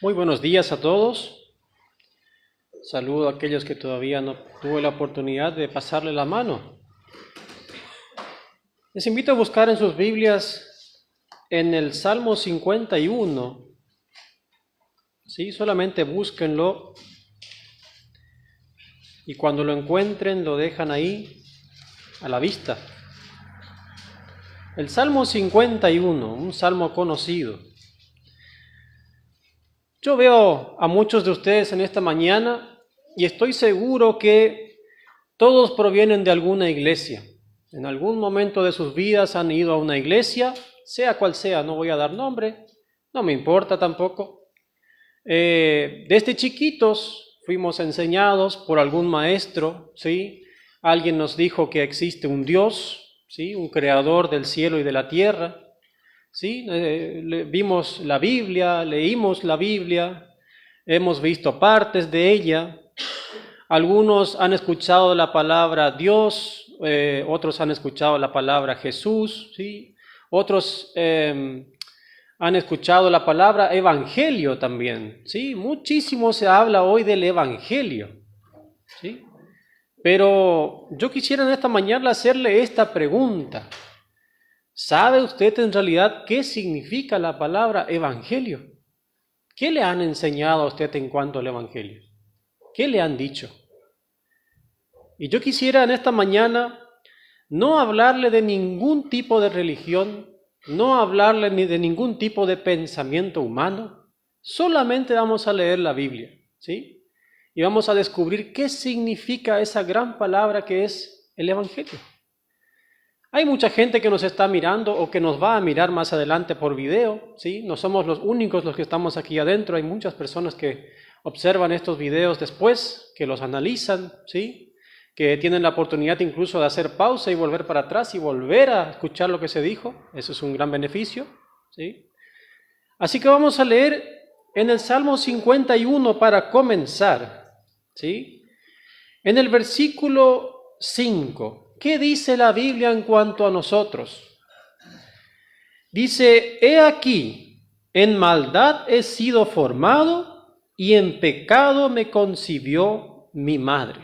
Muy buenos días a todos. Saludo a aquellos que todavía no tuve la oportunidad de pasarle la mano. Les invito a buscar en sus Biblias en el Salmo 51. Sí, solamente búsquenlo y cuando lo encuentren lo dejan ahí a la vista. El Salmo 51, un salmo conocido. Yo veo a muchos de ustedes en esta mañana y estoy seguro que todos provienen de alguna iglesia. En algún momento de sus vidas han ido a una iglesia, sea cual sea, no voy a dar nombre, no me importa tampoco. Desde chiquitos fuimos enseñados por algún maestro, ¿sí? Alguien nos dijo que existe un Dios, ¿sí? Un creador del cielo y de la tierra. ¿Sí? Vimos la Biblia, leímos la Biblia, hemos visto partes de ella. Algunos han escuchado la palabra Dios, otros han escuchado la palabra Jesús, ¿sí? Otros han escuchado la palabra Evangelio también, ¿sí? Muchísimo se habla hoy del Evangelio, ¿sí? Pero yo quisiera en esta mañana hacerle esta pregunta. ¿Sabe usted en realidad qué significa la palabra evangelio? ¿Qué le han enseñado a usted en cuanto al evangelio? ¿Qué le han dicho? Y yo quisiera en esta mañana no hablarle de ningún tipo de religión, no hablarle ni de ningún tipo de pensamiento humano, solamente vamos a leer la Biblia, ¿sí? Y vamos a descubrir qué significa esa gran palabra que es el evangelio. Hay mucha gente que nos está mirando o que nos va a mirar más adelante por video, ¿sí? No somos los únicos los que estamos aquí adentro, hay muchas personas que observan estos videos después, que los analizan, ¿sí? Que tienen la oportunidad incluso de hacer pausa y volver para atrás y volver a escuchar lo que se dijo. Eso es un gran beneficio, ¿sí? Así que vamos a leer en el Salmo 51 para comenzar, ¿sí? En el versículo 5. ¿Qué dice la Biblia en cuanto a nosotros? Dice, he aquí, en maldad he sido formado y en pecado me concibió mi madre.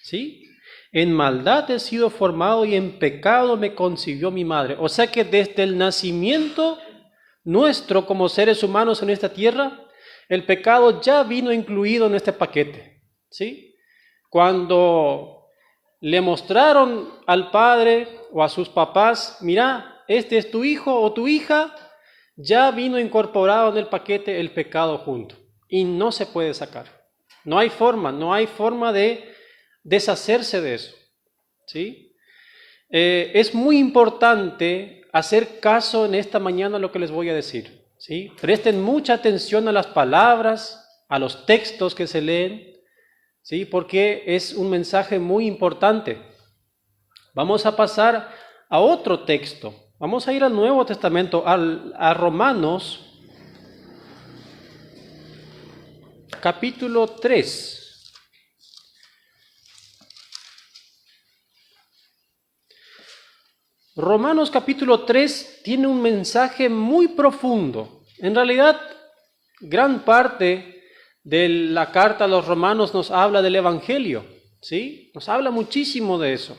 ¿Sí? En maldad he sido formado y en pecado me concibió mi madre. O sea que desde el nacimiento nuestro como seres humanos en esta tierra, el pecado ya vino incluido en este paquete. ¿Sí? Cuando le mostraron al padre o a sus papás, mira, este es tu hijo o tu hija, ya vino incorporado en el paquete el pecado junto y no se puede sacar. No hay forma de deshacerse de eso, ¿sí? Es muy importante hacer caso en esta mañana a lo que les voy a decir, ¿sí? Presten mucha atención a las palabras, a los textos que se leen, ¿sí? Porque es un mensaje muy importante. Vamos a pasar a otro texto. Vamos a ir al Nuevo Testamento, a Romanos, capítulo 3. Romanos capítulo 3 tiene un mensaje muy profundo. En realidad, gran parte de la carta a los romanos nos habla del evangelio, ¿sí? Nos habla muchísimo de eso.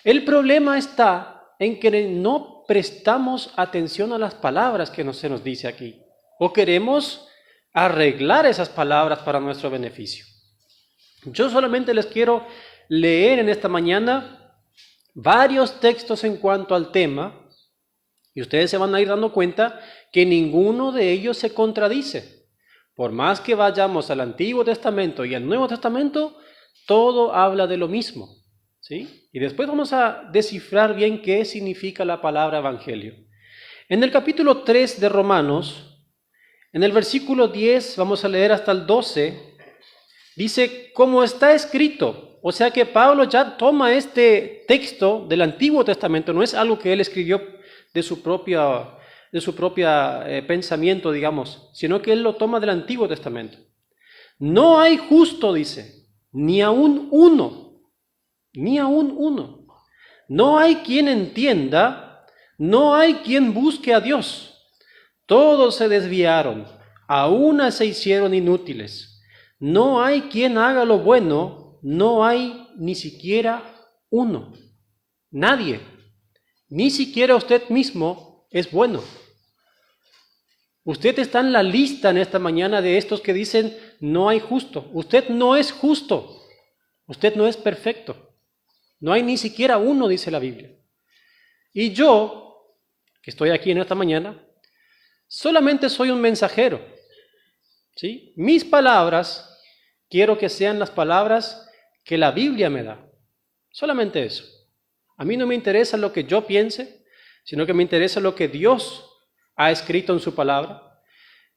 El problema está en que no prestamos atención a las palabras que se nos dice aquí, o queremos arreglar esas palabras para nuestro beneficio. Yo solamente les quiero leer en esta mañana varios textos en cuanto al tema, y ustedes se van a ir dando cuenta que ninguno de ellos se contradice. Por más que vayamos al Antiguo Testamento y al Nuevo Testamento, todo habla de lo mismo, ¿sí? Y después vamos a descifrar bien qué significa la palabra evangelio. En el capítulo 3 de Romanos, en el versículo 10, vamos a leer hasta el 12, dice, como está escrito. O sea que Pablo ya toma este texto del Antiguo Testamento, no es algo que él escribió de su propia pensamiento, digamos, sino que él lo toma del Antiguo Testamento. No hay justo, dice, ni aun uno, ni aun uno. No hay quien entienda, no hay quien busque a Dios. Todos se desviaron, a una se hicieron inútiles. No hay quien haga lo bueno, no hay ni siquiera uno. Nadie, ni siquiera usted mismo es bueno. Usted está en la lista en esta mañana de estos que dicen no hay justo. Usted no es justo, usted no es perfecto. No hay ni siquiera uno, dice la Biblia. Y yo, que estoy aquí en esta mañana, solamente soy un mensajero. ¿Sí? Mis palabras, quiero que sean las palabras que la Biblia me da. Solamente eso. A mí no me interesa lo que yo piense, sino que me interesa lo que Dios ha escrito en su palabra.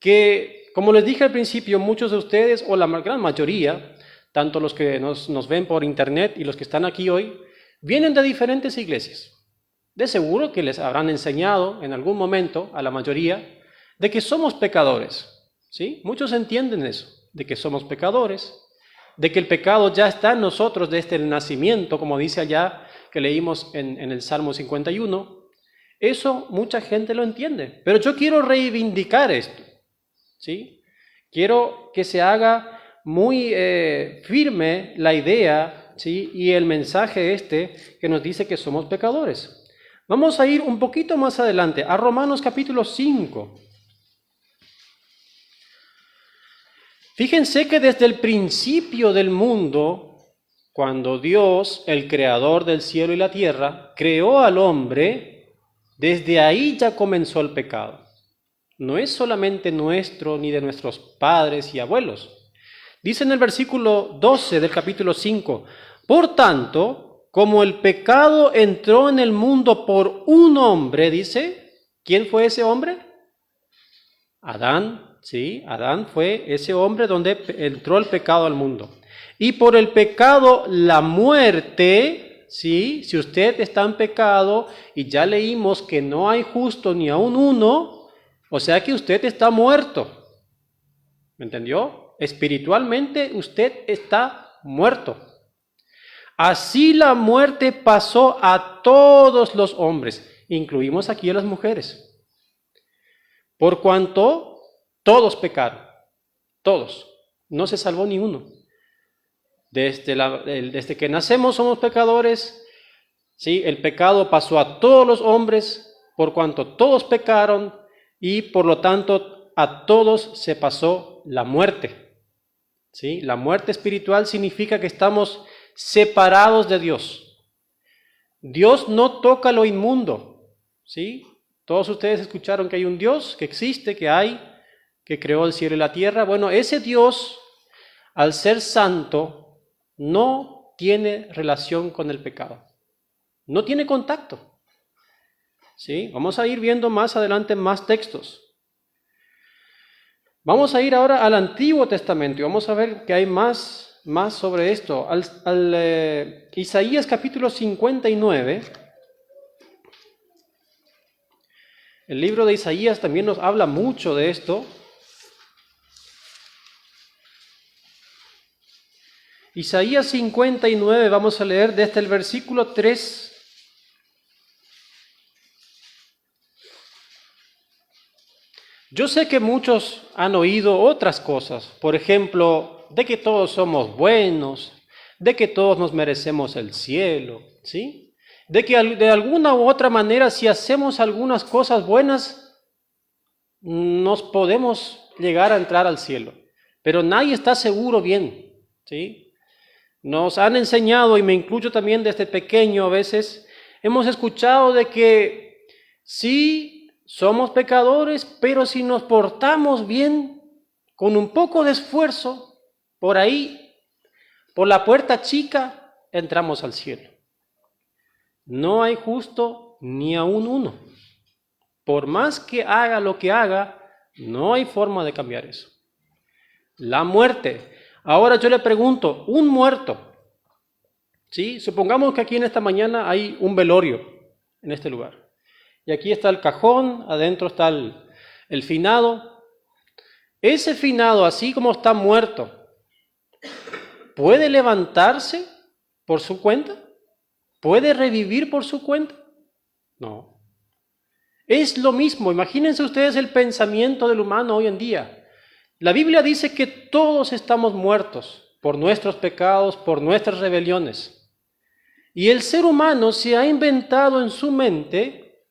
Que, como les dije al principio, muchos de ustedes, o la gran mayoría, tanto los que nos ven por internet y los que están aquí hoy, vienen de diferentes iglesias. De seguro que les habrán enseñado en algún momento a la mayoría de que somos pecadores. ¿Sí? Muchos entienden eso, de que somos pecadores, de que el pecado ya está en nosotros desde el nacimiento, como dice allá que leímos en el Salmo 51. Eso mucha gente lo entiende, pero yo quiero reivindicar esto. ¿Sí? Quiero que se haga muy firme la idea, ¿sí? Y el mensaje que nos dice que somos pecadores. Vamos a ir un poquito más adelante, a Romanos capítulo 5. Fíjense que desde el principio del mundo, cuando Dios, el creador del cielo y la tierra, creó al hombre, desde ahí ya comenzó el pecado. No es solamente nuestro ni de nuestros padres y abuelos. Dice en el versículo 12 del capítulo 5, por tanto, como el pecado entró en el mundo por un hombre, dice, ¿quién fue ese hombre? Adán, sí, Adán fue ese hombre donde entró el pecado al mundo. Y por el pecado la muerte, sí, si usted está en pecado y ya leímos que no hay justo ni aun uno, o sea que usted está muerto. ¿Me entendió? Espiritualmente usted está muerto. Así la muerte pasó a todos los hombres, incluimos aquí a las mujeres. Por cuanto todos pecaron, todos, no se salvó ni uno. Desde que nacemos somos pecadores, ¿sí? El pecado pasó a todos los hombres, por cuanto todos pecaron, y por lo tanto a todos se pasó la muerte. ¿Sí? La muerte espiritual significa que estamos separados de Dios. Dios no toca lo inmundo. ¿Sí? Todos ustedes escucharon que hay un Dios, que existe, que creó el cielo y la tierra. Bueno, ese Dios, al ser santo, no tiene relación con el pecado. No tiene contacto. ¿Sí? Vamos a ir viendo más adelante más textos. Vamos a ir ahora al Antiguo Testamento y vamos a ver que hay más sobre esto. Isaías capítulo 59. El libro de Isaías también nos habla mucho de esto. Isaías 59, vamos a leer desde el versículo 3. Yo sé que muchos han oído otras cosas, por ejemplo, de que todos somos buenos, de que todos nos merecemos el cielo, ¿sí? De que de alguna u otra manera, si hacemos algunas cosas buenas, nos podemos llegar a entrar al cielo. Pero nadie está seguro bien, ¿sí? Nos han enseñado, y me incluyo también desde pequeño a veces, hemos escuchado de que sí, somos pecadores, pero si nos portamos bien, con un poco de esfuerzo, por ahí, por la puerta chica, entramos al cielo. No hay justo ni aun uno. Por más que haga lo que haga, no hay forma de cambiar eso. La muerte. Ahora yo le pregunto, un muerto, ¿sí? Supongamos que aquí en esta mañana hay un velorio en este lugar. Y aquí está el cajón, adentro está el finado. Ese finado, así como está muerto, ¿puede levantarse por su cuenta? ¿Puede revivir por su cuenta? No. Es lo mismo, imagínense ustedes el pensamiento del humano hoy en día. La Biblia dice que todos estamos muertos por nuestros pecados, por nuestras rebeliones. Y el ser humano se ha inventado en su mente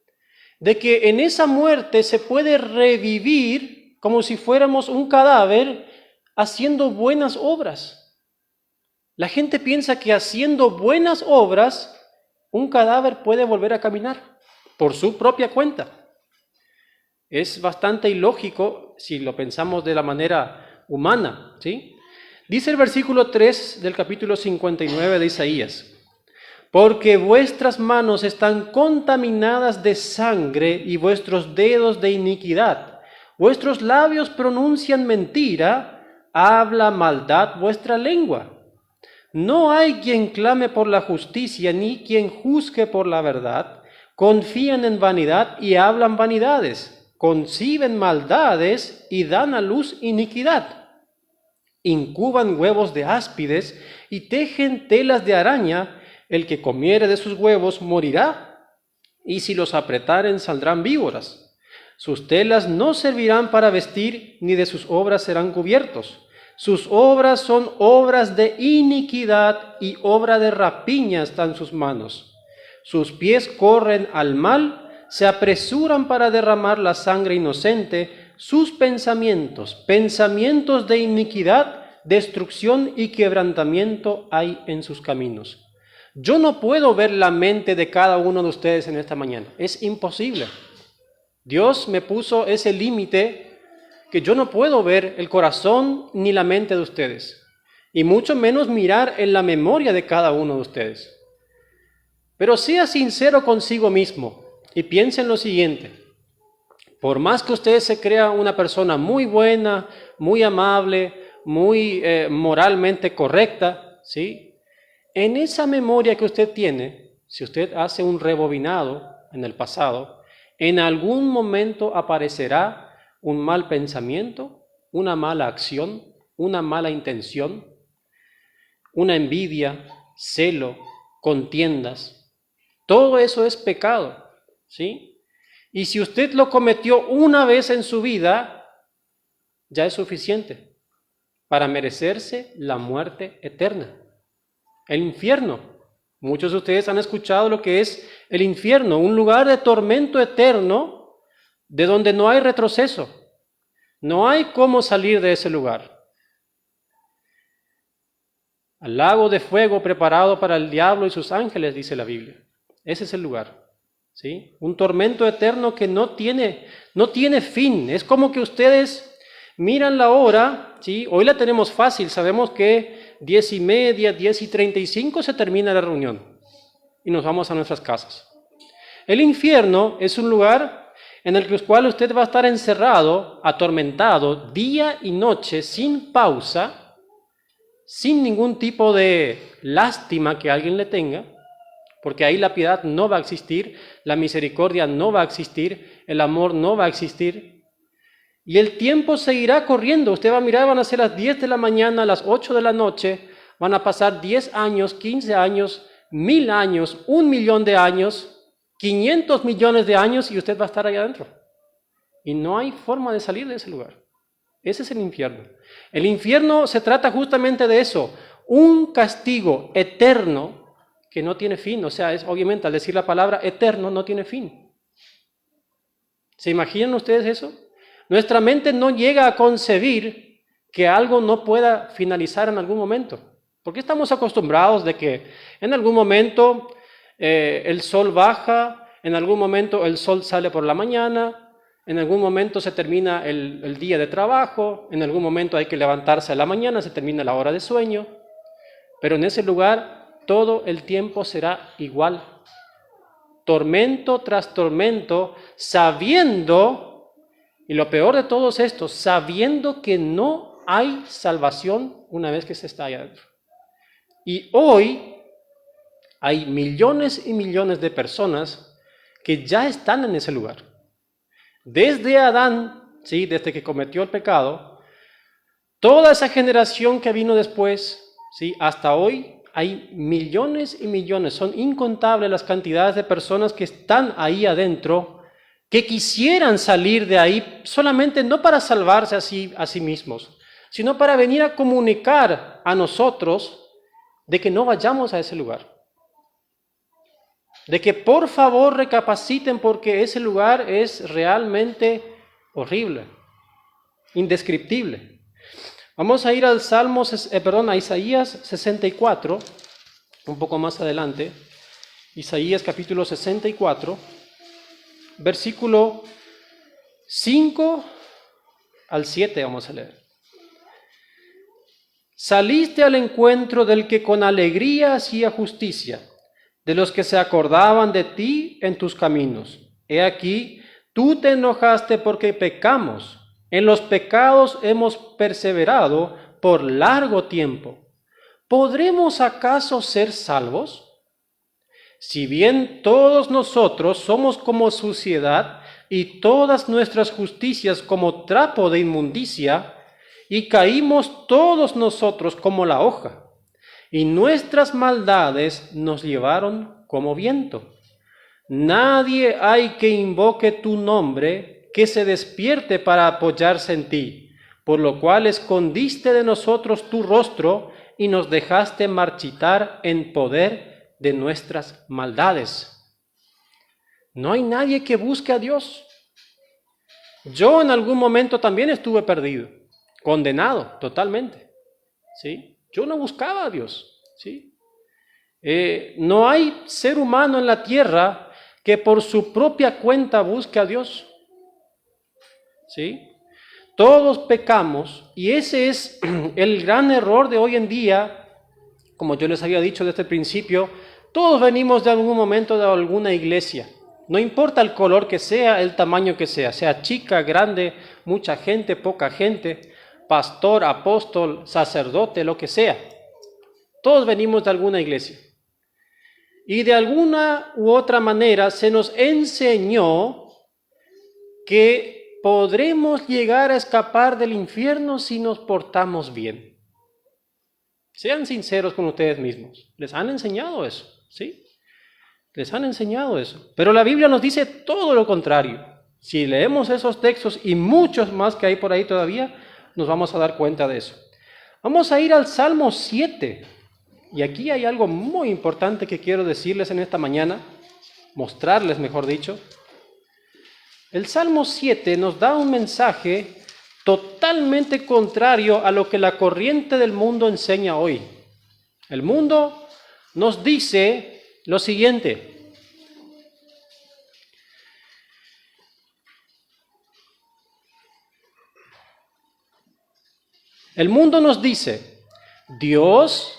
de que en esa muerte se puede revivir como si fuéramos un cadáver haciendo buenas obras. La gente piensa que haciendo buenas obras, un cadáver puede volver a caminar por su propia cuenta. Es bastante ilógico si lo pensamos de la manera humana, ¿sí? Dice el versículo 3 del capítulo 59 de Isaías: porque vuestras manos están contaminadas de sangre y vuestros dedos de iniquidad. Vuestros labios pronuncian mentira, habla maldad vuestra lengua. No hay quien clame por la justicia, ni quien juzgue por la verdad. Confían en vanidad y hablan vanidades. Conciben maldades y dan a luz iniquidad. Incuban huevos de áspides y tejen telas de araña. El que comiere de sus huevos morirá, y si los apretaren saldrán víboras. Sus telas no servirán para vestir, ni de sus obras serán cubiertos. Sus obras son obras de iniquidad, y obra de rapiña está en sus manos. Sus pies corren al mal, se apresuran para derramar la sangre inocente. Sus pensamientos de iniquidad, destrucción y quebrantamiento hay en sus caminos. Yo no puedo ver la mente de cada uno de ustedes en esta mañana. Es imposible. Dios me puso ese límite que yo no puedo ver el corazón ni la mente de ustedes, y mucho menos mirar en la memoria de cada uno de ustedes. Pero sea sincero consigo mismo y piense en lo siguiente: por más que usted se crea una persona muy buena, muy amable, muy moralmente correcta, ¿sí? En esa memoria que usted tiene, si usted hace un rebobinado en el pasado, en algún momento aparecerá un mal pensamiento, una mala acción, una mala intención, una envidia, celo, contiendas. Todo eso es pecado, ¿sí? Y si usted lo cometió una vez en su vida, ya es suficiente para merecerse la muerte eterna. El infierno. Muchos de ustedes han escuchado lo que es el infierno, un lugar de tormento eterno de donde no hay retroceso. No hay cómo salir de ese lugar. Al lago de fuego preparado para el diablo y sus ángeles, dice la Biblia. Ese es el lugar, ¿sí? Un tormento eterno que no tiene fin. Es como que ustedes miran la hora, ¿sí? Hoy la tenemos fácil, sabemos que 10:30, 10:35 se termina la reunión y nos vamos a nuestras casas. El infierno es un lugar en el cual usted va a estar encerrado, atormentado, día y noche, sin pausa, sin ningún tipo de lástima que alguien le tenga, porque ahí la piedad no va a existir, la misericordia no va a existir, el amor no va a existir. Y el tiempo seguirá corriendo. Usted va a mirar, van a ser las 10 de la mañana, las 8 de la noche, van a pasar 10 años, 15 años, 1000 años, 1.000.000 de años, 500 millones de años, y usted va a estar ahí adentro. Y no hay forma de salir de ese lugar. Ese es el infierno. El infierno se trata justamente de eso, un castigo eterno que no tiene fin. O sea, obviamente al decir la palabra eterno no tiene fin. ¿Se imaginan ustedes eso? Nuestra mente no llega a concebir que algo no pueda finalizar en algún momento. Porque estamos acostumbrados de que en algún momento el sol baja, en algún momento el sol sale por la mañana, en algún momento se termina el día de trabajo, en algún momento hay que levantarse a la mañana, se termina la hora de sueño. Pero en ese lugar todo el tiempo será igual. Tormento tras tormento, sabiendo, y lo peor de todo es esto, sabiendo que no hay salvación una vez que se está ahí adentro. Y hoy hay millones y millones de personas que ya están en ese lugar. Desde Adán, ¿sí? Desde que cometió el pecado, toda esa generación que vino después, ¿sí? Hasta hoy, hay millones y millones, son incontables las cantidades de personas que están ahí adentro, que quisieran salir de ahí solamente no para salvarse a sí mismos, sino para venir a comunicar a nosotros de que no vayamos a ese lugar. De que por favor recapaciten porque ese lugar es realmente horrible, indescriptible. Vamos a ir al a Isaías 64, un poco más adelante. Isaías capítulo 64, versículo 5 al 7 vamos a leer. Saliste al encuentro del que con alegría hacía justicia, de los que se acordaban de ti en tus caminos. He aquí, tú te enojaste porque pecamos. En los pecados hemos perseverado por largo tiempo. ¿Podremos acaso ser salvos? Si bien todos nosotros somos como suciedad y todas nuestras justicias como trapo de inmundicia, y caímos todos nosotros como la hoja, y nuestras maldades nos llevaron como viento. Nadie hay que invoque tu nombre, que se despierte para apoyarse en ti, por lo cual escondiste de nosotros tu rostro y nos dejaste marchitar en poder de nuestras maldades. No hay nadie que busque a Dios. Yo en algún momento también estuve perdido, condenado totalmente, ¿sí? Yo no buscaba a Dios, ¿sí? No hay ser humano en la tierra que por su propia cuenta busque a Dios, ¿sí? Todos pecamos y ese es el gran error de hoy en día. Como yo les había dicho desde el principio, todos venimos de algún momento de alguna iglesia. No importa el color que sea, el tamaño que sea chica, grande, mucha gente, poca gente, pastor, apóstol, sacerdote, lo que sea. Todos venimos de alguna iglesia. Y de alguna u otra manera se nos enseñó que podremos llegar a escapar del infierno si nos portamos bien. Sean sinceros con ustedes mismos. Les han enseñado eso, ¿sí? Les han enseñado eso. Pero la Biblia nos dice todo lo contrario. Si leemos esos textos y muchos más que hay por ahí todavía, nos vamos a dar cuenta de eso. Vamos a ir al Salmo 7. Y aquí hay algo muy importante que quiero decirles en esta mañana, mostrarles, mejor dicho. El Salmo 7 nos da un mensaje totalmente contrario a lo que la corriente del mundo enseña hoy. El mundo nos dice lo siguiente: el mundo nos dice, Dios,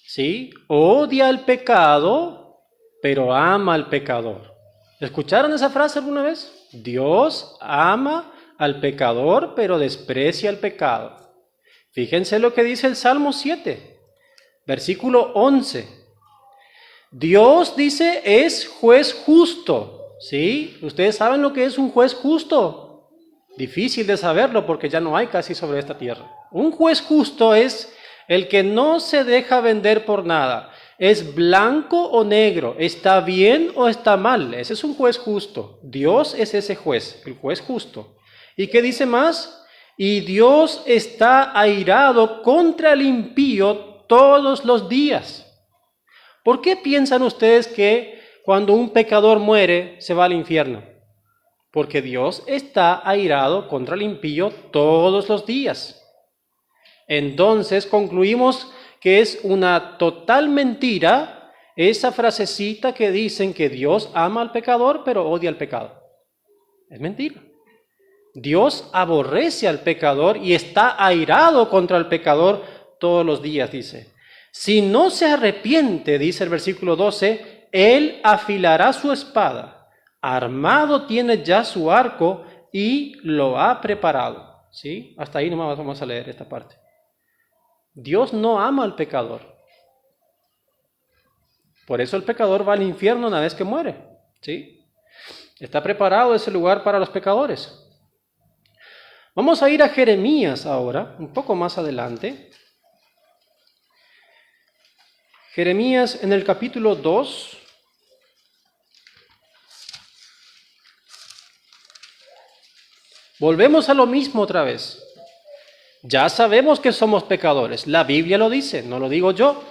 ¿sí?, odia el pecado, pero ama al pecador. ¿Escucharon esa frase alguna vez? Dios ama al pecador, pero desprecia el pecado. Fíjense lo que dice el Salmo 7, versículo 11. Dios, dice, es juez justo, ¿sí? ¿Ustedes saben lo que es un juez justo? Difícil de saberlo porque ya no hay casi sobre esta tierra. Un juez justo es el que no se deja vender por nada. ¿Es blanco o negro? ¿Está bien o está mal? Ese es un juez justo. Dios es ese juez, el juez justo. ¿Y qué dice más? Y Dios está airado contra el impío todos los días. ¿Por qué piensan ustedes que cuando un pecador muere se va al infierno? Porque Dios está airado contra el impío todos los días. Entonces concluimos que es una total mentira esa frasecita que dicen que Dios ama al pecador pero odia al pecado. Es mentira. Dios aborrece al pecador y está airado contra el pecador todos los días, dice. Si no se arrepiente, dice el versículo 12, él afilará su espada, armado tiene ya su arco y lo ha preparado. ¿Sí? Hasta ahí nomás vamos a leer esta parte. Dios no ama al pecador. Por eso el pecador va al infierno una vez que muere. ¿Sí? Está preparado ese lugar para los pecadores. Vamos a ir a Jeremías ahora, un poco más adelante. Jeremías en el capítulo 2, Volvemos a lo mismo otra vez. Ya sabemos que somos pecadores. La Biblia lo dice, no lo digo yo.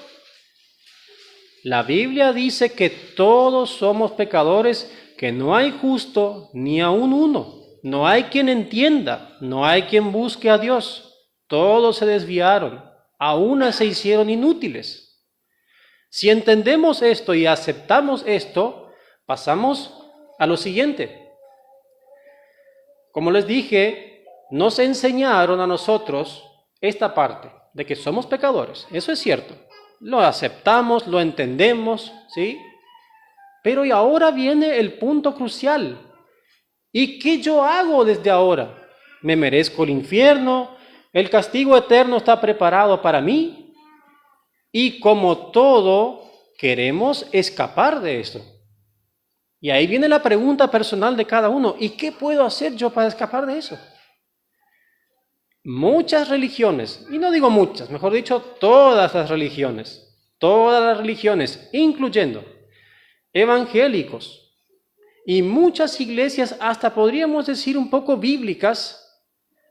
La Biblia dice que todos somos pecadores, que no hay justo ni aun uno. No hay quien entienda, no hay quien busque a Dios. Todos se desviaron, a una se hicieron inútiles. Si entendemos esto y aceptamos esto, pasamos a lo siguiente. Como les dije, nos enseñaron a nosotros esta parte de que somos pecadores. Eso es cierto. Lo aceptamos, lo entendemos, ¿sí? Pero y ahora viene el punto crucial. ¿Y qué yo hago desde ahora? ¿Me merezco el infierno? ¿El castigo eterno está preparado para mí? Y como todo, queremos escapar de esto. Y ahí viene la pregunta personal de cada uno. ¿Y qué puedo hacer yo para escapar de eso? Muchas religiones, y no digo muchas, mejor dicho, todas las religiones, incluyendo evangélicos y muchas iglesias, hasta podríamos decir un poco bíblicas,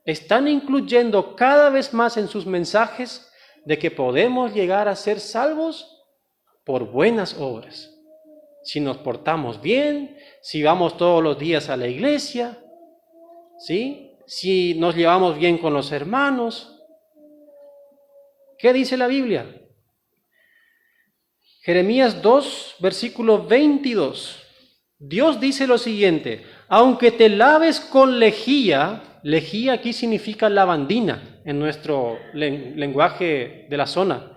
están incluyendo cada vez más en sus mensajes de que podemos llegar a ser salvos por buenas obras. Si nos portamos bien, si vamos todos los días a la iglesia, ¿sí? Si nos llevamos bien con los hermanos. ¿Qué dice la Biblia? Jeremías 2, versículo 22. Dios dice lo siguiente: aunque te laves con lejía aquí significa lavandina en nuestro lenguaje de la zona.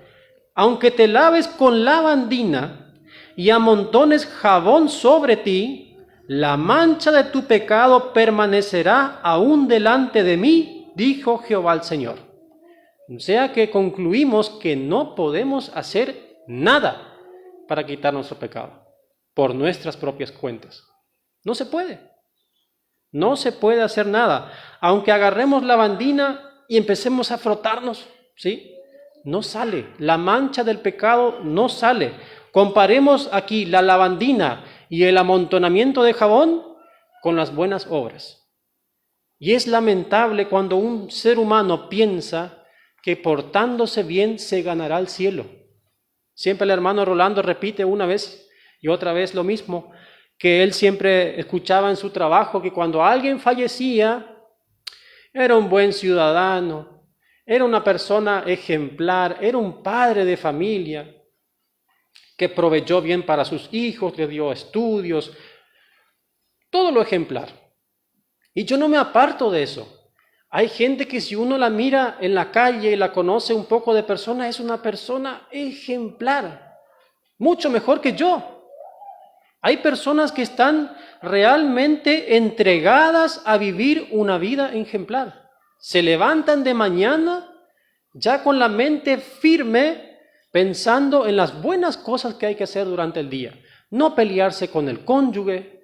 Aunque te laves con lavandina y amontones jabón sobre ti, la mancha de tu pecado permanecerá aún delante de mí, dijo Jehová el Señor. O sea que concluimos que no podemos hacer nada para quitar nuestro pecado por nuestras propias cuentas. No se puede. No se puede hacer nada. Aunque agarremos lavandina y empecemos a frotarnos, ¿sí? No sale. La mancha del pecado no sale. Comparemos aquí la lavandina y el amontonamiento de jabón con las buenas obras. Y es lamentable cuando un ser humano piensa que portándose bien se ganará el cielo. Siempre el hermano Rolando repite una vez y otra vez lo mismo, que él siempre escuchaba en su trabajo, que cuando alguien fallecía, era un buen ciudadano, era una persona ejemplar, era un padre de familia, que proveyó bien para sus hijos, le dio estudios, todo lo ejemplar. Y yo no me aparto de eso. Hay gente que si uno la mira en la calle y la conoce un poco de persona, es una persona ejemplar, mucho mejor que yo. Hay personas que están realmente entregadas a vivir una vida ejemplar. Se levantan de mañana ya con la mente firme, pensando en las buenas cosas que hay que hacer durante el día. No pelearse con el cónyuge,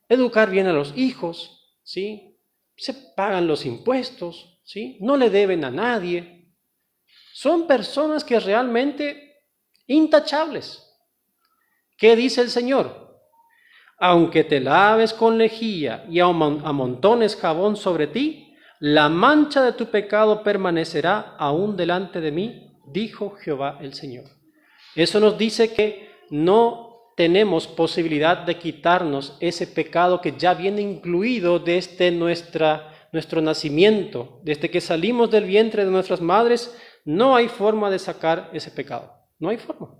educar bien a los hijos, ¿sí? Se pagan los impuestos, ¿sí? No le deben a nadie. Son personas que realmente intachables. ¿Qué dice el Señor? Aunque te laves con lejía y amontones jabón sobre ti, la mancha de tu pecado permanecerá aún delante de mí, dijo Jehová el Señor. Eso nos dice que no tenemos posibilidad de quitarnos ese pecado que ya viene incluido desde nuestro nacimiento. Desde que salimos del vientre de nuestras madres, no hay forma de sacar ese pecado. No hay forma.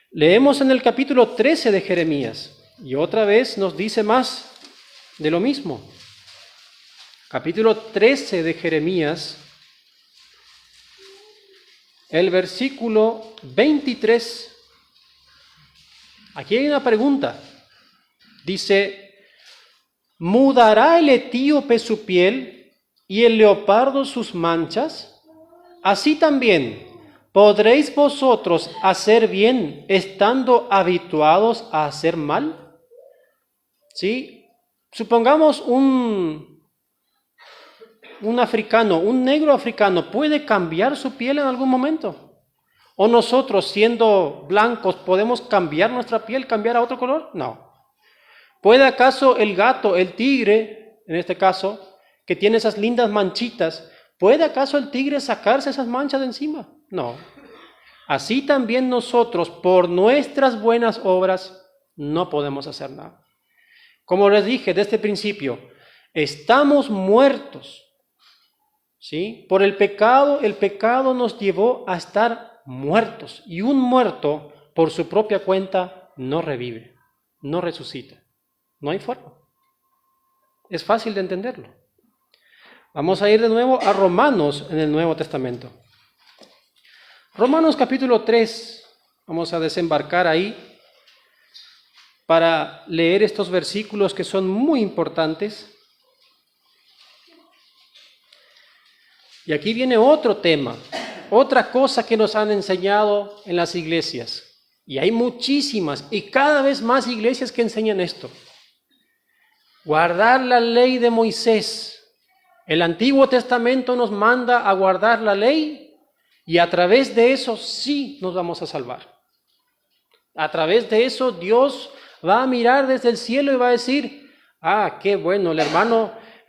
Leemos en el capítulo 13 de Jeremías y otra vez nos dice más de lo mismo. Capítulo 13 de Jeremías, el versículo 23. Aquí hay una pregunta. Dice: ¿mudará el etíope su piel y el leopardo sus manchas? Así también, ¿podréis vosotros hacer bien estando habituados a hacer mal? ¿Sí? Supongamos un africano, un negro africano, ¿puede cambiar su piel en algún momento? ¿O nosotros, siendo blancos, podemos cambiar nuestra piel, cambiar a otro color? No. ¿Puede acaso el gato, el tigre, en este caso, que tiene esas lindas manchitas, ¿puede acaso el tigre sacarse esas manchas de encima? No. Así también nosotros, por nuestras buenas obras, no podemos hacer nada. Como les dije desde el principio, estamos muertos, ¿sí? Por el pecado nos llevó a estar muertos. Y un muerto, por su propia cuenta, no revive, no resucita. No hay forma. Es fácil de entenderlo. Vamos a ir de nuevo a Romanos en el Nuevo Testamento. Romanos capítulo 3, vamos a desembarcar ahí para leer estos versículos que son muy importantes. Y aquí viene otro tema, otra cosa que nos han enseñado en las iglesias. Y hay muchísimas y cada vez más iglesias que enseñan esto. Guardar la ley de Moisés. El Antiguo Testamento nos manda a guardar la ley y a través de eso sí nos vamos a salvar. A través de eso Dios va a mirar desde el cielo y va a decir, qué bueno, el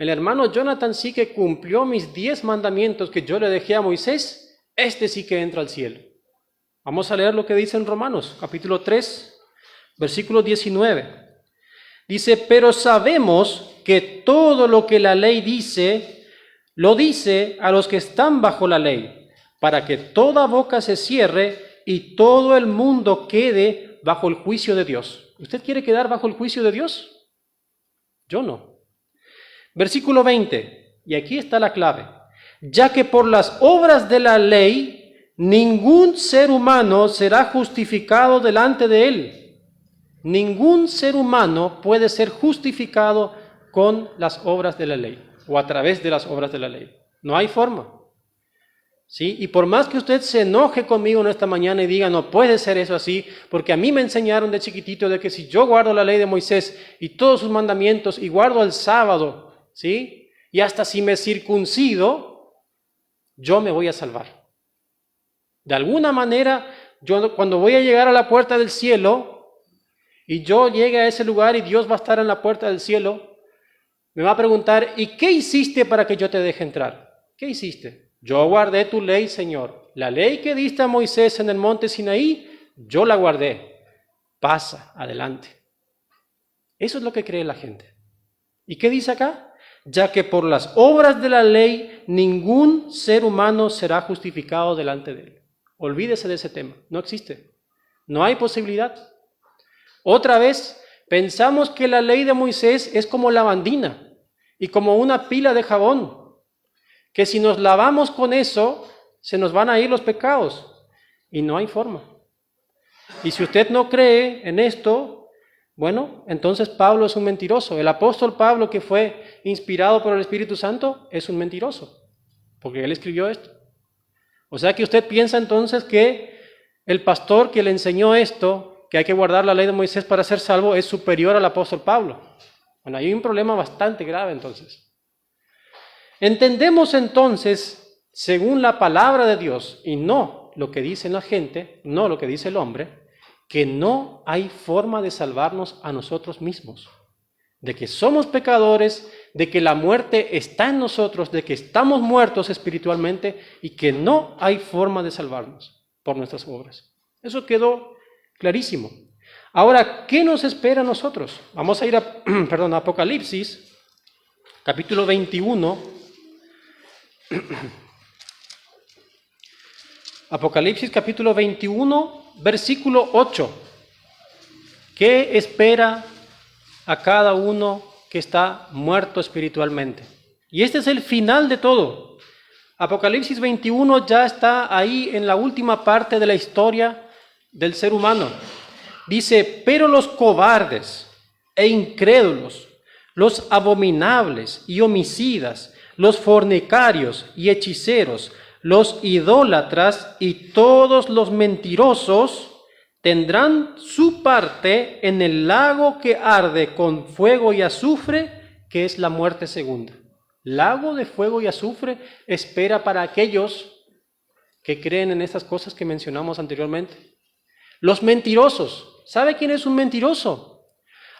hermano Jonathan sí que cumplió mis 10 mandamientos que yo le dejé a Moisés, este sí que entra al cielo. Vamos a leer lo que dice en Romanos, capítulo 3, versículo 19. Dice, pero sabemos que todo lo que la ley dice, lo dice a los que están bajo la ley, para que toda boca se cierre y todo el mundo quede bajo el juicio de Dios. ¿Usted quiere quedar bajo el juicio de Dios? Yo no. Versículo 20, y aquí está la clave. Ya que por las obras de la ley, ningún ser humano será justificado delante de él. Ningún ser humano puede ser justificado con las obras de la ley o a través de las obras de la ley. No hay forma. ¿Sí? Y por más que usted se enoje conmigo en esta mañana y diga, no puede ser eso así, porque a mí me enseñaron de chiquitito de que si yo guardo la ley de Moisés y todos sus mandamientos y guardo el sábado, ¿sí? Y hasta si me circuncido, yo me voy a salvar. De alguna manera, yo cuando voy a llegar a la puerta del cielo y yo llegue a ese lugar y Dios va a estar en la puerta del cielo, me va a preguntar, ¿y qué hiciste para que yo te deje entrar? ¿Qué hiciste? Yo guardé tu ley, Señor. La ley que diste a Moisés en el monte Sinaí, yo la guardé. Pasa, adelante. Eso es lo que cree la gente. ¿Y qué dice acá? Ya que por las obras de la ley, ningún ser humano será justificado delante de él. Olvídese de ese tema. No existe. No hay posibilidad. Otra vez, pensamos que la ley de Moisés es como lavandina y como una pila de jabón. Que si nos lavamos con eso, se nos van a ir los pecados. Y no hay forma. Y si usted no cree en esto, bueno, entonces Pablo es un mentiroso. El apóstol Pablo, que fue inspirado por el Espíritu Santo, es un mentiroso. Porque él escribió esto. O sea que usted piensa entonces que el pastor que le enseñó esto, que hay que guardar la ley de Moisés para ser salvo, es superior al apóstol Pablo. Bueno, hay un problema bastante grave entonces. Entendemos entonces, según la palabra de Dios, y no lo que dice la gente, no lo que dice el hombre, que no hay forma de salvarnos a nosotros mismos, de que somos pecadores, de que la muerte está en nosotros, de que estamos muertos espiritualmente y que no hay forma de salvarnos por nuestras obras. Eso quedó clarísimo. Ahora, ¿qué nos espera a nosotros? Vamos a ir a Apocalipsis, capítulo 21. Apocalipsis capítulo 21, versículo 8. ¿Qué espera a cada uno que está muerto espiritualmente? Y este es el final de todo. Apocalipsis 21 ya está ahí en la última parte de la historia del ser humano. Dice, pero los cobardes e incrédulos, los abominables y homicidas, los fornicarios y hechiceros, los idólatras y todos los mentirosos tendrán su parte en el lago que arde con fuego y azufre, que es la muerte segunda. Lago de fuego y azufre espera para aquellos que creen en estas cosas que mencionamos anteriormente. Los mentirosos. ¿Sabe quién es un mentiroso?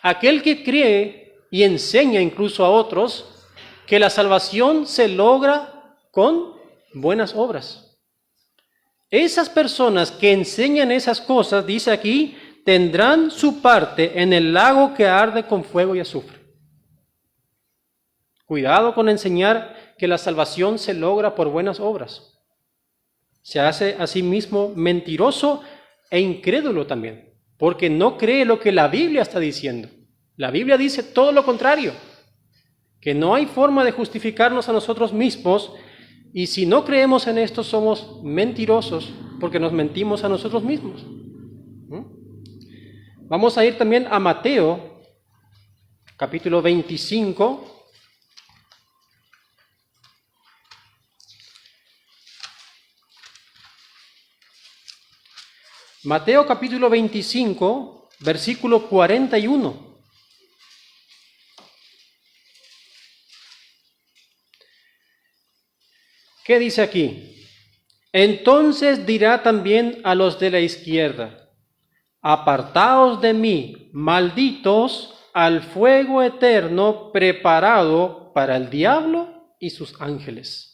Aquel que cree y enseña incluso a otros que la salvación se logra con buenas obras. Esas personas que enseñan esas cosas, dice aquí, tendrán su parte en el lago que arde con fuego y azufre. Cuidado con enseñar que la salvación se logra por buenas obras. Se hace a sí mismo mentiroso e incrédulo también, porque no cree lo que la Biblia está diciendo. La Biblia dice todo lo contrario, que no hay forma de justificarnos a nosotros mismos, y si no creemos en esto somos mentirosos porque nos mentimos a nosotros mismos. Vamos a ir también a Mateo, capítulo 25. Mateo capítulo 25, versículo 41. ¿Qué dice aquí? Entonces dirá también a los de la izquierda: apartaos de mí, malditos, al fuego eterno preparado para el diablo y sus ángeles.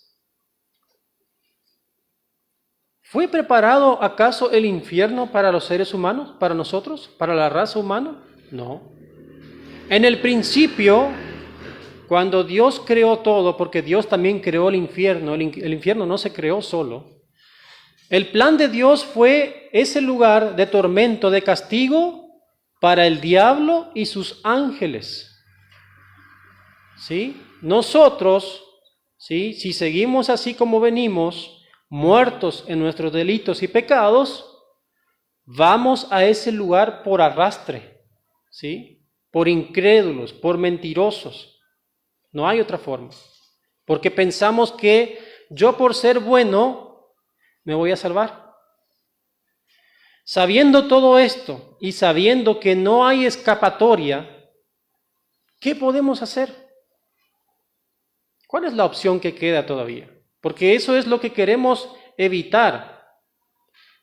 ¿Fue preparado acaso el infierno para los seres humanos, para nosotros, para la raza humana? No. En el principio, cuando Dios creó todo, porque Dios también creó el infierno no se creó solo. El plan de Dios fue ese lugar de tormento, de castigo para el diablo y sus ángeles. ¿Sí? Nosotros, ¿sí?, si seguimos así como venimos, muertos en nuestros delitos y pecados, vamos a ese lugar por arrastre, ¿sí?, por incrédulos, por mentirosos. No hay otra forma. Porque pensamos que yo por ser bueno me voy a salvar. Sabiendo todo esto y sabiendo que no hay escapatoria, ¿qué podemos hacer? ¿Cuál es la opción que queda todavía? Porque eso es lo que queremos evitar.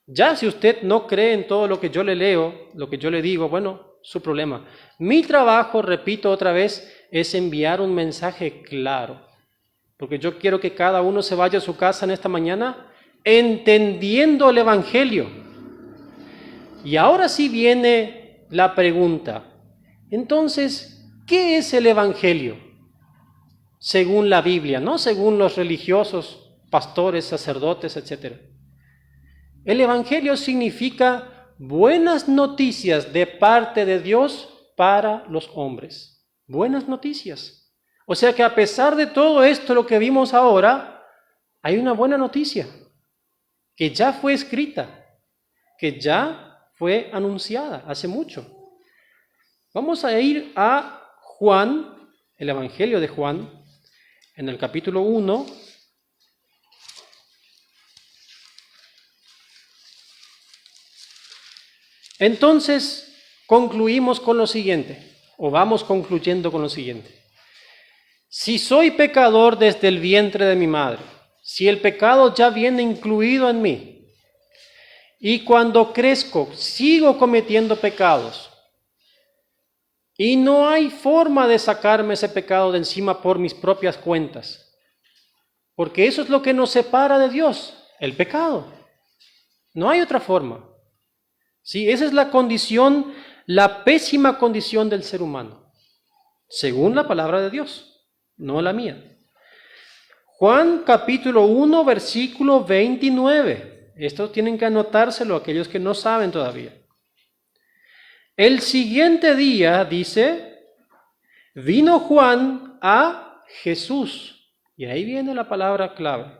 Ya si usted no cree en todo lo que yo le leo, lo que yo le digo, bueno, su problema. Mi trabajo, repito otra vez, es enviar un mensaje claro. Porque yo quiero que cada uno se vaya a su casa en esta mañana entendiendo el Evangelio. Y ahora sí viene la pregunta. Entonces, ¿qué es el Evangelio? Según la Biblia, no según los religiosos, pastores, sacerdotes, etc. El Evangelio significa buenas noticias de parte de Dios para los hombres. Buenas noticias. O sea que a pesar de todo esto, lo que vimos ahora, hay una buena noticia, que ya fue escrita, que ya fue anunciada hace mucho. Vamos a ir a Juan, el Evangelio de Juan, en el capítulo 1. Entonces, concluimos con lo siguiente, o vamos concluyendo con lo siguiente. Si soy pecador desde el vientre de mi madre, si el pecado ya viene incluido en mí, y cuando crezco sigo cometiendo pecados, y no hay forma de sacarme ese pecado de encima por mis propias cuentas, porque eso es lo que nos separa de Dios, el pecado. No hay otra forma. Sí, esa es la condición, la pésima condición del ser humano, según la palabra de Dios, no la mía. Juan capítulo 1, versículo 29. Esto tienen que anotárselo aquellos que no saben todavía. El siguiente día, dice, vino Juan a Jesús, y ahí viene la palabra clave,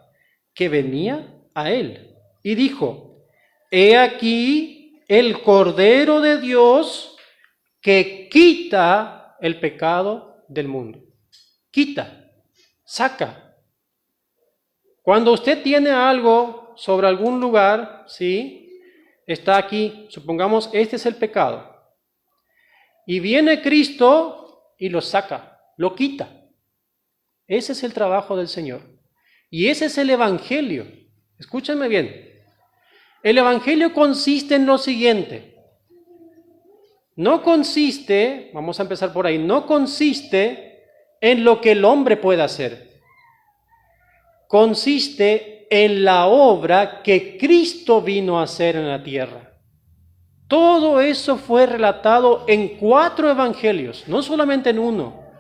que venía a él, y dijo: he aquí el Cordero de Dios que quita el pecado del mundo. Quita, saca. Cuando usted tiene algo sobre algún lugar, ¿sí?, está aquí, supongamos, este es el pecado. Y viene Cristo y lo saca, lo quita. Ese es el trabajo del Señor. Y ese es el Evangelio. Escúchenme bien. El Evangelio consiste en lo siguiente. no consiste, vamos a empezar por ahí, no consiste en lo que el hombre puede hacer. Consiste en la obra que Cristo vino a hacer en la tierra. Todo eso fue relatado en 4 evangelios, no solamente en uno.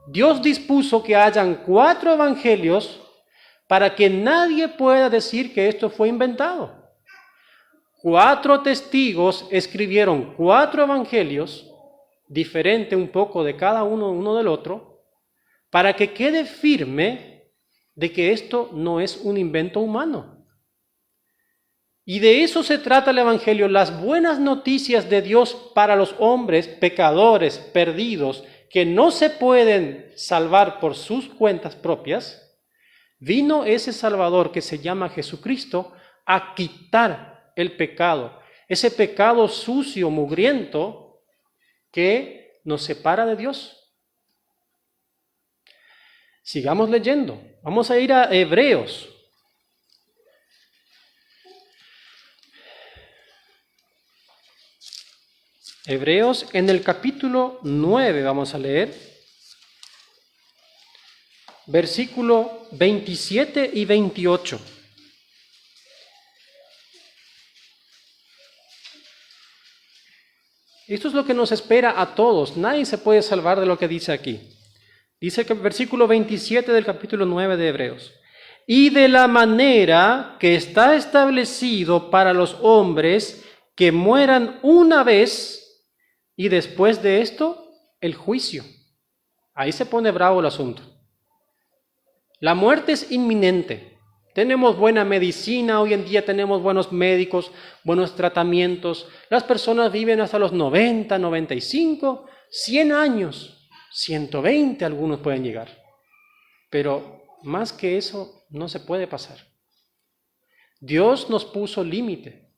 Dios dispuso que hayan 4 evangelios para que nadie pueda decir que esto fue inventado. 4 testigos escribieron 4 evangelios, diferente un poco de cada uno del otro, para que quede firme de que esto no es un invento humano. Y de eso se trata el evangelio, las buenas noticias de Dios para los hombres pecadores, perdidos, que no se pueden salvar por sus cuentas propias. Vino ese Salvador que se llama Jesucristo a quitar el pecado, ese pecado sucio, mugriento, que nos separa de Dios. Sigamos leyendo. Vamos a ir a Hebreos. Hebreos en el capítulo 9 vamos a leer. Versículo 27 y 28. Esto es lo que nos espera a todos. Nadie se puede salvar de lo que dice aquí. Dice que versículo 27 del capítulo 9 de Hebreos. Y de la manera que está establecido para los hombres que mueran una vez y después de esto el juicio. Ahí se pone bravo el asunto. La muerte es inminente. Tenemos buena medicina, hoy en día tenemos buenos médicos, buenos tratamientos. Las personas viven hasta los 90, 95, 100 años. 120 algunos pueden llegar, pero más que eso no se puede pasar. Dios nos puso límite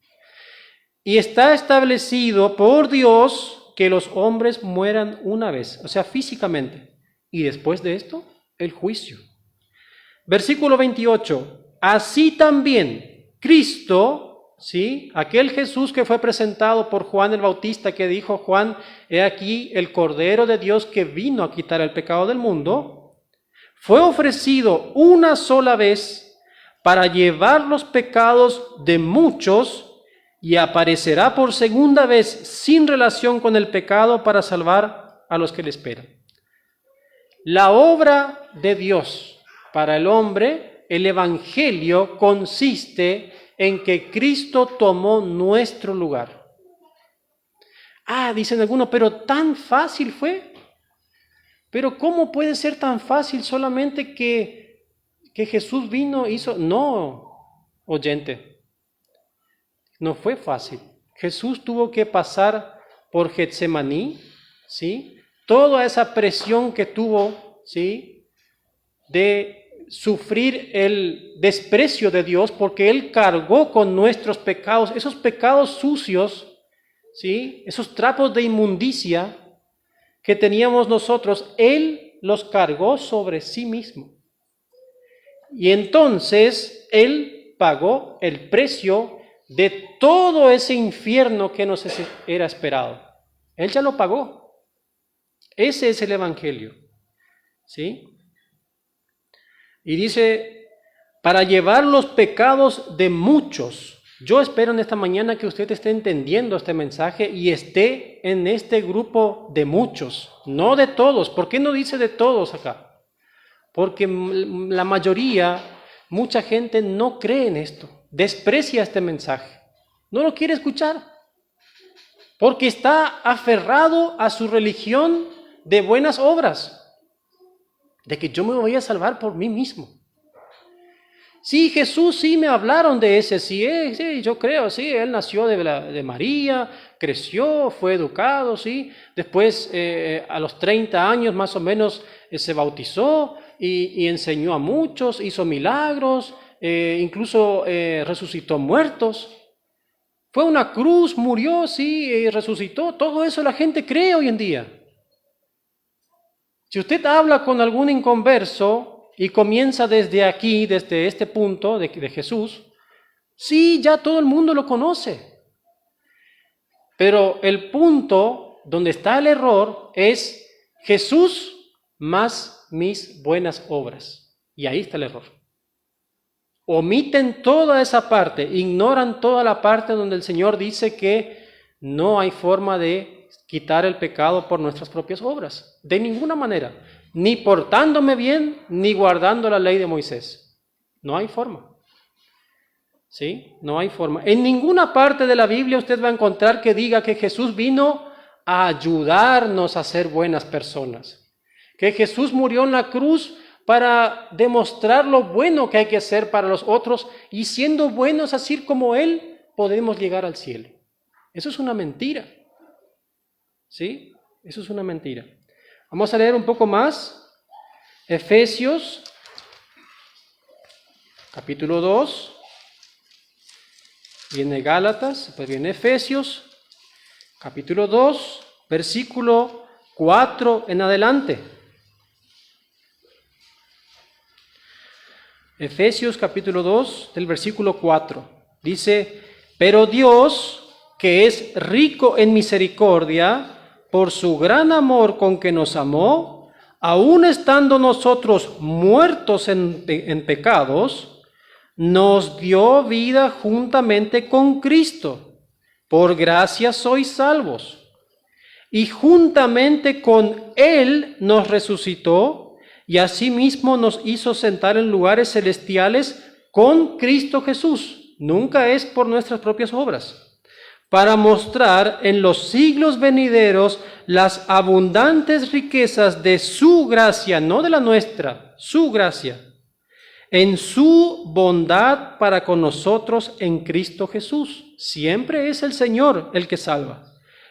y está establecido por Dios que los hombres mueran una vez, o sea, físicamente, y después de esto, el juicio. Versículo 28, así también Cristo, ¿sí? Aquel Jesús que fue presentado por Juan el Bautista, que dijo Juan, he aquí el Cordero de Dios que vino a quitar el pecado del mundo, fue ofrecido una sola vez para llevar los pecados de muchos y aparecerá por segunda vez sin relación con el pecado para salvar a los que le esperan. La obra de Dios para el hombre, el Evangelio, consiste en que Cristo tomó nuestro lugar. Dicen algunos, pero tan fácil fue. Pero ¿cómo puede ser tan fácil solamente que Jesús vino, hizo? No, oyente, no fue fácil. Jesús tuvo que pasar por Getsemaní, ¿sí? Toda esa presión que tuvo, ¿sí? De sufrir el desprecio de Dios, porque Él cargó con nuestros pecados, esos pecados sucios, ¿sí? Esos trapos de inmundicia que teníamos nosotros, Él los cargó sobre sí mismo. Y entonces Él pagó el precio de todo ese infierno que nos era esperado. Él ya lo pagó. Ese es el Evangelio, ¿sí? Y dice, para llevar los pecados de muchos. Yo espero en esta mañana que usted esté entendiendo este mensaje y esté en este grupo de muchos, no de todos. ¿Por qué no dice de todos acá? Porque la mayoría, mucha gente no cree en esto, desprecia este mensaje, no lo quiere escuchar, porque está aferrado a su religión de buenas obras, de que yo me voy a salvar por mí mismo. Sí, Jesús, sí me hablaron de ese, sí, yo creo, sí, él nació de María, creció, fue educado, sí, después a los 30 años más o menos se bautizó y enseñó a muchos, hizo milagros, incluso resucitó muertos, fue a una cruz, murió, sí, y resucitó, todo eso la gente cree hoy en día. Si usted habla con algún inconverso y comienza desde aquí, desde este punto de Jesús, sí, ya todo el mundo lo conoce. Pero el punto donde está el error es Jesús más mis buenas obras. Y ahí está el error. Omiten toda esa parte, ignoran toda la parte donde el Señor dice que no hay forma de quitar el pecado por nuestras propias obras. De ninguna manera. Ni portándome bien, ni guardando la ley de Moisés. No hay forma. ¿Sí? No hay forma. En ninguna parte de la Biblia usted va a encontrar que diga que Jesús vino a ayudarnos a ser buenas personas. Que Jesús murió en la cruz para demostrar lo bueno que hay que hacer para los otros, y siendo buenos así como Él, podemos llegar al cielo. Eso es una mentira. ¿Sí? Eso es una mentira. Vamos a leer un poco más. Efesios, capítulo 2. Viene Gálatas, pues viene Efesios, capítulo 2, versículo 4 en adelante. Efesios capítulo 2, del versículo 4. Dice, pero Dios, que es rico en misericordia, por su gran amor con que nos amó, aun estando nosotros muertos en pecados, nos dio vida juntamente con Cristo. Por gracia sois salvos. Y juntamente con Él nos resucitó, y asimismo nos hizo sentar en lugares celestiales con Cristo Jesús. Nunca es por nuestras propias obras, para mostrar en los siglos venideros las abundantes riquezas de su gracia, no de la nuestra, su gracia, en su bondad para con nosotros en Cristo Jesús. Siempre es el Señor el que salva.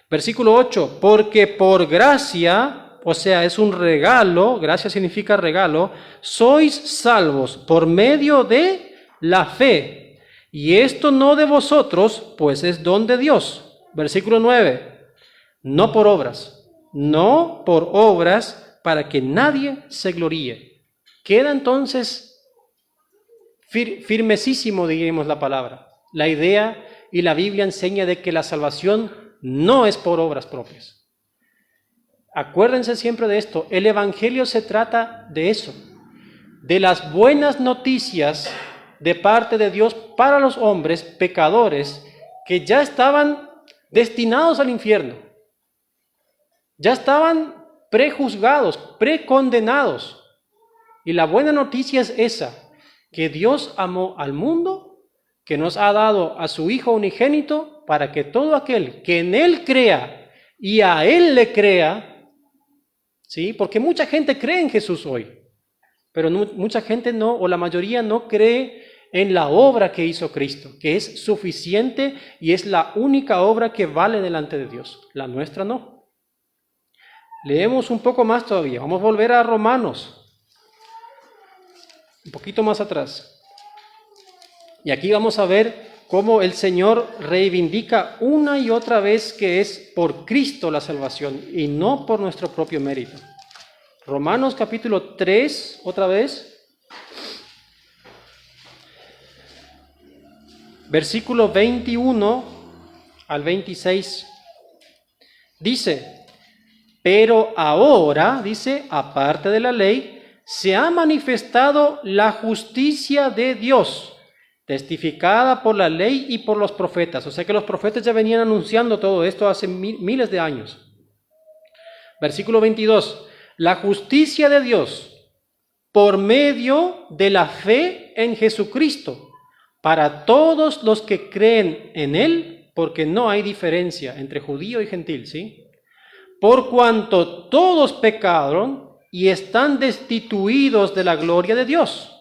Versículo 8, porque por gracia, o sea, es un regalo, gracia significa regalo, sois salvos por medio de la fe. Y esto no de vosotros, pues es don de Dios. Versículo 9, no por obras, no por obras para que nadie se gloríe. Queda entonces firmesísimo, digamos la palabra. La idea y la Biblia enseña de que la salvación no es por obras propias. Acuérdense siempre de esto, el Evangelio se trata de eso, de las buenas noticias de parte de Dios para los hombres pecadores que ya estaban destinados al infierno, ya estaban prejuzgados, precondenados. Y la buena noticia es esa, que Dios amó al mundo, que nos ha dado a su Hijo unigénito para que todo aquel que en Él crea y a Él le crea, ¿sí? Porque mucha gente cree en Jesús hoy, pero mucha gente no, o la mayoría no cree en la obra que hizo Cristo, que es suficiente y es la única obra que vale delante de Dios. La nuestra no. Leemos un poco más todavía. Vamos a volver a Romanos, un poquito más atrás. Y aquí vamos a ver cómo el Señor reivindica una y otra vez que es por Cristo la salvación y no por nuestro propio mérito. Romanos capítulo 3, otra vez. Versículo 21 al 26. Dice, pero ahora, dice, aparte de la ley, se ha manifestado la justicia de Dios, testificada por la ley y por los profetas. O sea que los profetas ya venían anunciando todo esto hace miles de años. Versículo 22. La justicia de Dios por medio de la fe en Jesucristo para todos los que creen en Él, porque no hay diferencia entre judío y gentil, ¿sí? Por cuanto todos pecaron y están destituidos de la gloria de Dios,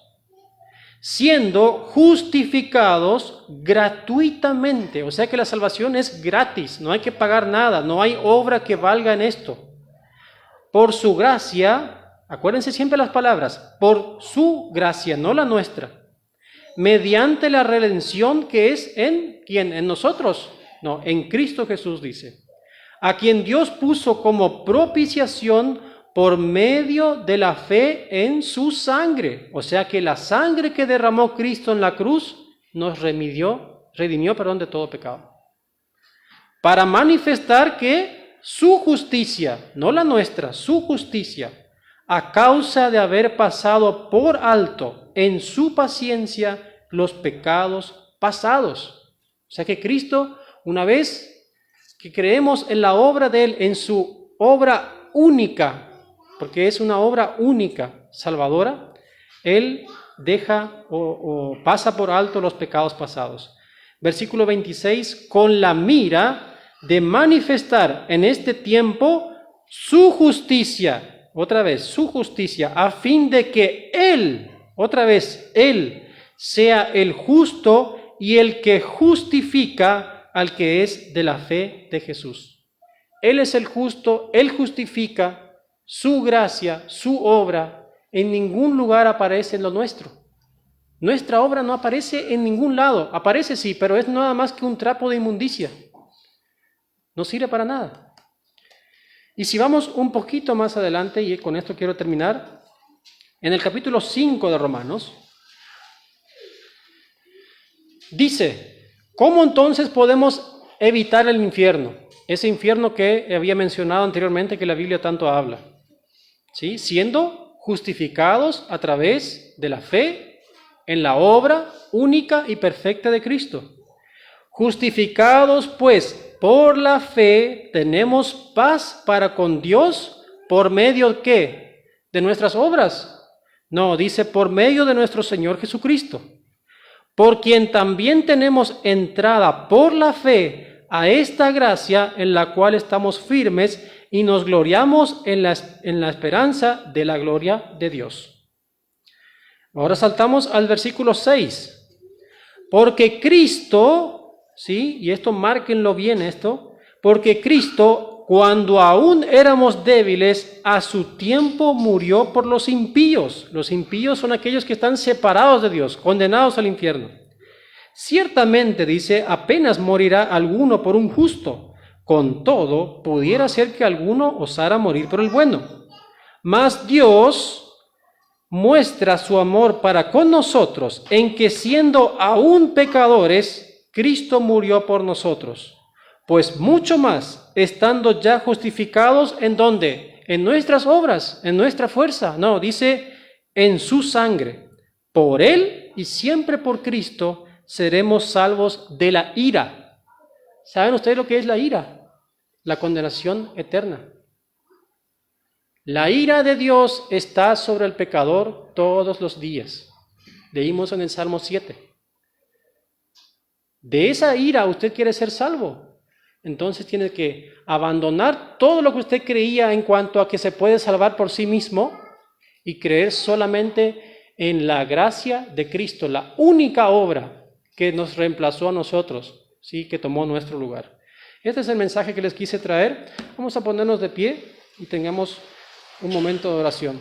siendo justificados gratuitamente. O sea que la salvación es gratis, no hay que pagar nada, no hay obra que valga en esto. Por su gracia, acuérdense siempre las palabras, por su gracia, no la nuestra, mediante la redención que es en ¿quién? En nosotros, no, en Cristo Jesús dice, a quien Dios puso como propiciación por medio de la fe en su sangre. O sea que la sangre que derramó Cristo en la cruz nos redimió de todo pecado. Para manifestar que su justicia, no la nuestra, su justicia, a causa de haber pasado por alto en su paciencia los pecados pasados. O sea que Cristo, una vez que creemos en la obra de Él, en su obra única, porque es una obra única, salvadora, Él deja o pasa por alto los pecados pasados. Versículo 26, con la mira de manifestar en este tiempo su justicia, otra vez, su justicia, a fin de que Él, otra vez, Él sea el justo y el que justifica al que es de la fe de Jesús. Él es el justo, Él justifica, su gracia, su obra, en ningún lugar aparece en lo nuestro. Nuestra obra no aparece en ningún lado, aparece sí, pero es nada más que un trapo de inmundicia. No sirve para nada. Y si vamos un poquito más adelante, y con esto quiero terminar, en el capítulo 5 de Romanos, dice, ¿cómo entonces podemos evitar el infierno? Ese infierno que había mencionado anteriormente que la Biblia tanto habla. ¿Sí? Siendo justificados a través de la fe en la obra única y perfecta de Cristo. Justificados pues por la fe tenemos paz para con Dios por medio de ¿qué? ¿De nuestras obras? No, dice por medio de nuestro Señor Jesucristo, por quien también tenemos entrada por la fe a esta gracia en la cual estamos firmes y nos gloriamos en la esperanza de la gloria de Dios. Ahora saltamos al versículo 6. Porque Cristo, ¿sí? Y esto márquenlo bien esto, porque Cristo, cuando aún éramos débiles, a su tiempo murió por los impíos. Los impíos son aquellos que están separados de Dios, condenados al infierno. Ciertamente, dice, apenas morirá alguno por un justo. Con todo, pudiera ser que alguno osara morir por el bueno. Mas Dios muestra su amor para con nosotros en que siendo aún pecadores, Cristo murió por nosotros. Pues mucho más, estando ya justificados, ¿en dónde? En nuestras obras, en nuestra fuerza. No, dice, en su sangre. Por Él y siempre por Cristo seremos salvos de la ira. ¿Saben ustedes lo que es la ira? La condenación eterna. La ira de Dios está sobre el pecador todos los días. Leímos en el Salmo 7. De esa ira usted quiere ser salvo. Entonces tiene que abandonar todo lo que usted creía en cuanto a que se puede salvar por sí mismo y creer solamente en la gracia de Cristo, la única obra que nos reemplazó a nosotros, ¿sí? Que tomó nuestro lugar. Este es el mensaje que les quise traer. Vamos a ponernos de pie y tengamos un momento de oración.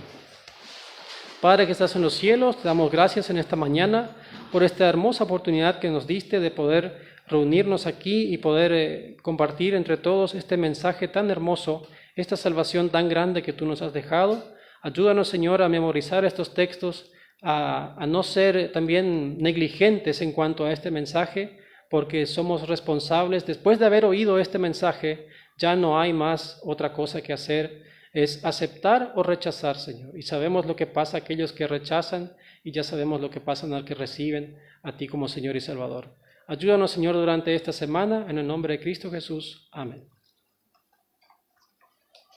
Padre que estás en los cielos, te damos gracias en esta mañana por esta hermosa oportunidad que nos diste de poder reunirnos aquí y poder compartir entre todos este mensaje tan hermoso, esta salvación tan grande que tú nos has dejado. Ayúdanos, Señor, a memorizar estos textos, a no ser también negligentes en cuanto a este mensaje, porque somos responsables. Después de haber oído este mensaje, ya no hay más otra cosa que hacer. Es aceptar o rechazar, Señor. Y sabemos lo que pasa a aquellos que rechazan y ya sabemos lo que pasa a los que reciben a ti como Señor y Salvador. Ayúdanos, Señor, durante esta semana, en el nombre de Cristo Jesús. Amén.